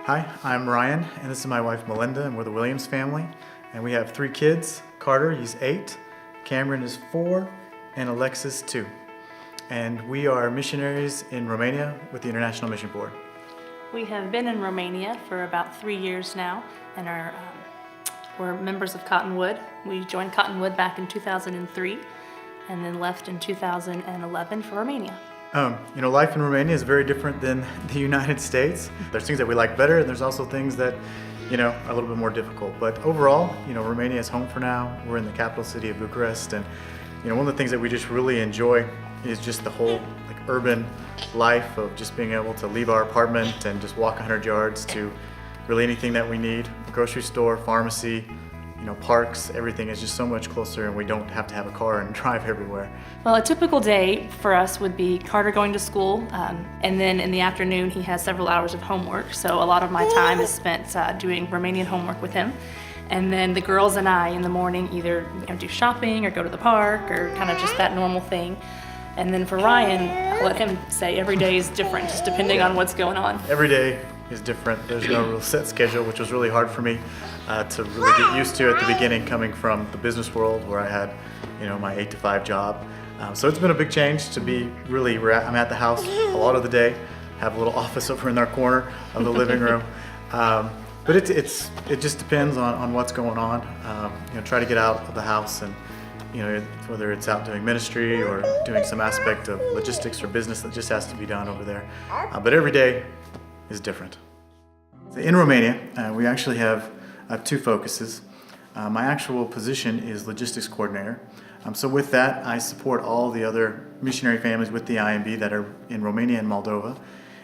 Hi, I'm Ryan, and this is my wife Melinda, and we're the Williams family. And we have 3 kids. Carter, he's 8, Kamryn is 4, and Alexa's 2. And we are missionaries in Romania with the International Mission Board. We have been in Romania for about 3 years now, and we're members of Cottonwood. We joined Cottonwood back in 2003, and then left in 2011 for Romania. Life in Romania is very different than the United States. There's things that we like better, and there's also things that, are a little bit more difficult. But overall, Romania is home for now. We're in the capital city of Bucharest, and, one of the things that we just really enjoy is just the whole urban life of just being able to leave our apartment and just walk 100 yards to really anything that we need. Grocery store, pharmacy, parks, everything is just so much closer, and we don't have to have a car and drive everywhere. Well, a typical day for us would be Carter going to school, and then in the afternoon he has several hours of homework, so a lot of my time is spent doing Romanian homework with him. And then the girls and I in the morning either do shopping or go to the park or kind of just that normal thing. And then for Ryan, I'll let him say every day is different, just depending on what's going on. Every day is different. There's no real set schedule, which was really hard for me to really get used to at the beginning, coming from the business world where I had, my 8 to 5 job. So it's been a big change to be really, I'm at the house a lot of the day, have a little office over in our corner of the living room. But it just depends on what's going on. Try to get out of the house and, whether it's out doing ministry or doing some aspect of logistics or business that just has to be done over there. But every day is different. So in Romania, we actually have 2 focuses. My actual position is logistics coordinator. So with that, I support all the other missionary families with the IMB that are in Romania and Moldova.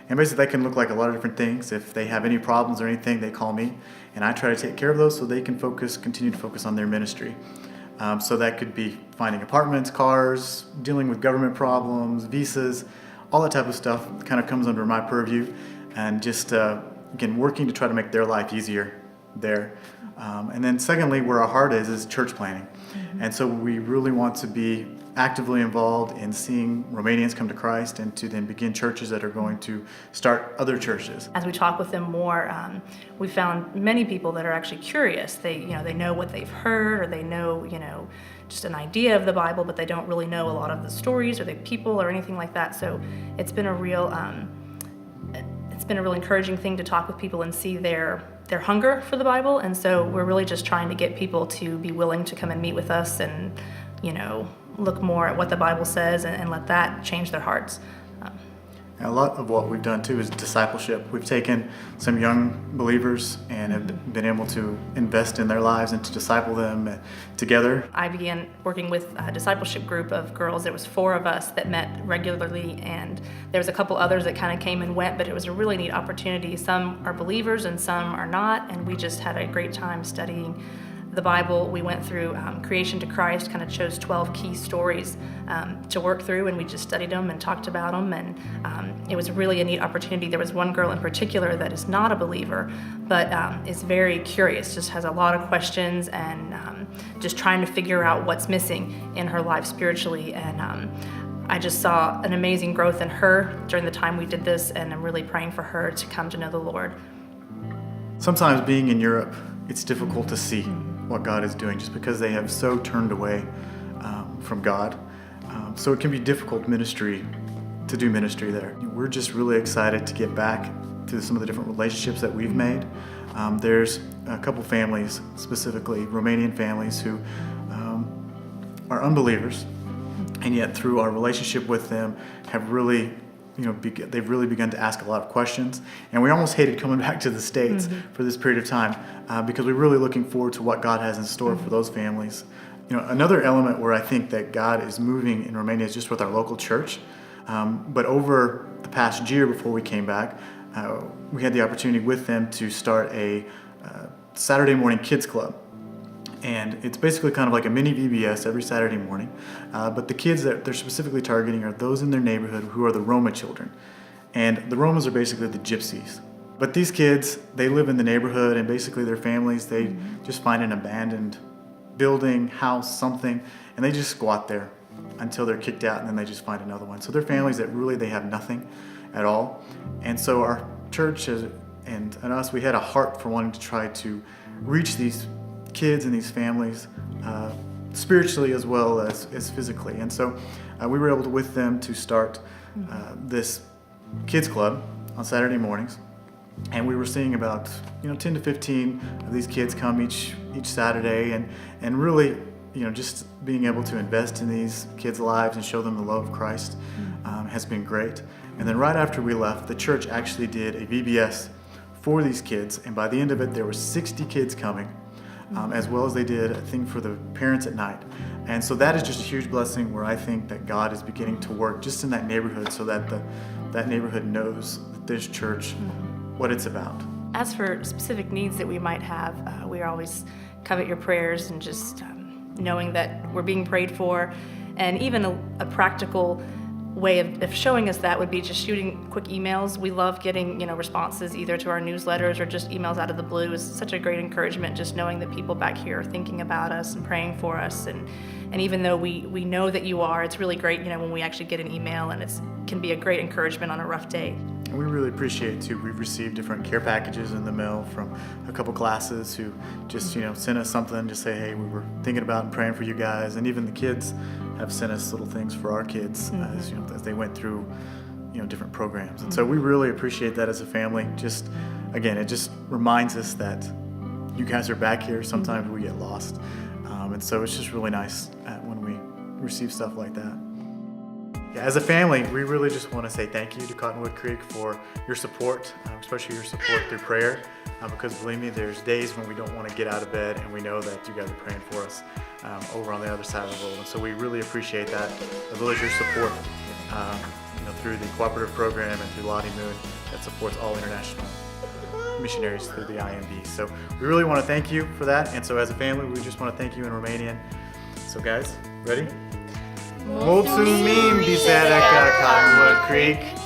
And basically that can look like a lot of different things. If they have any problems or anything, they call me, and I try to take care of those so they can continue to focus on their ministry. So that could be finding apartments, cars, dealing with government problems, visas, all that type of stuff kind of comes under my purview, and just, again, working to try to make their life easier there. And then secondly, where our heart is church planting. Mm-hmm. And so we really want to be actively involved in seeing Romanians come to Christ and to then begin churches that are going to start other churches. As we talk with them more, we found many people that are actually curious. They know what they've heard, or they know, just an idea of the Bible, but they don't really know a lot of the stories or the people or anything like that. So it's been a real encouraging thing to talk with people and see their hunger for the Bible. And so we're really just trying to get people to be willing to come and meet with us and, look more at what the Bible says and let that change their hearts. A lot of what we've done too is discipleship. We've taken some young believers and have been able to invest in their lives and to disciple them together. I began working with a discipleship group of girls. There was 4 of us that met regularly, and there was a couple others that kind of came and went, but it was a really neat opportunity. Some are believers and some are not, and we just had a great time studying the Bible. We went through Creation to Christ, kind of chose 12 key stories to work through, and we just studied them and talked about them, and it was really a neat opportunity. There was one girl in particular that is not a believer, but is very curious, just has a lot of questions, and just trying to figure out what's missing in her life spiritually. And I just saw an amazing growth in her during the time we did this, and I'm really praying for her to come to know the Lord. Sometimes being in Europe, it's difficult to see what God is doing just because they have so turned away from God. So it can be difficult to do ministry there. We're just really excited to get back to some of the different relationships that we've made. There's a couple families, specifically Romanian families, who are unbelievers, and yet through our relationship with them have really they've really begun to ask a lot of questions, and we almost hated coming back to the States for this period of time because we're really looking forward to what God has in store for those families. Another element where I think that God is moving in Romania is just with our local church. But over the past year before we came back, we had the opportunity with them to start a Saturday morning kids club. And it's basically kind of like a mini VBS every Saturday morning. But the kids that they're specifically targeting are those in their neighborhood who are the Roma children. And the Romas are basically the gypsies. But these kids, they live in the neighborhood, and basically their families, they just find an abandoned building, house, something, and they just squat there until they're kicked out, and then they just find another one. So they're families that really, they have nothing at all. And so our church and us, we had a heart for wanting to try to reach these kids and these families spiritually as well as physically. And so we were able to, with them, to start this kids club on Saturday mornings. And we were seeing about 10 to 15 of these kids come each Saturday, and really just being able to invest in these kids' lives and show them the love of Christ has been great. And then right after we left, the church actually did a VBS for these kids, and by the end of it there were 60 kids coming, as well as they did a thing for the parents at night. And so that is just a huge blessing, where I think that God is beginning to work just in that neighborhood, so that that neighborhood knows that this church, what it's about. As for specific needs that we might have, we always covet your prayers, and just knowing that we're being prayed for. And even a practical way of showing us that would be just shooting quick emails. We love getting responses either to our newsletters or just emails out of the blue. Is such a great encouragement, just knowing that people back here are thinking about us and praying for us. And even though we know that you are, it's really great when we actually get an email, and it can be a great encouragement on a rough day. And we really appreciate too. We've received different care packages in the mail from a couple classes who just sent us something to say, hey, we were thinking about and praying for you guys. And even the kids have sent us little things for our kids as they went through different programs. And so we really appreciate that as a family. Just again, it just reminds us that you guys are back here. Sometimes we get lost, and so it's just really nice when we receive stuff like that. Yeah, as a family, we really just want to say thank you to Cottonwood Creek for your support, especially your support through prayer, because believe me, there's days when we don't want to get out of bed, and we know that you guys are praying for us over on the other side of the world. And so we really appreciate that, as well as your support through the cooperative program and through Lottie Moon that supports all international missionaries through the IMB. So we really want to thank you for that. And so as a family, we just want to thank you in Romanian. So guys, ready? Mulțumim, Biserica Cottonwood Creek.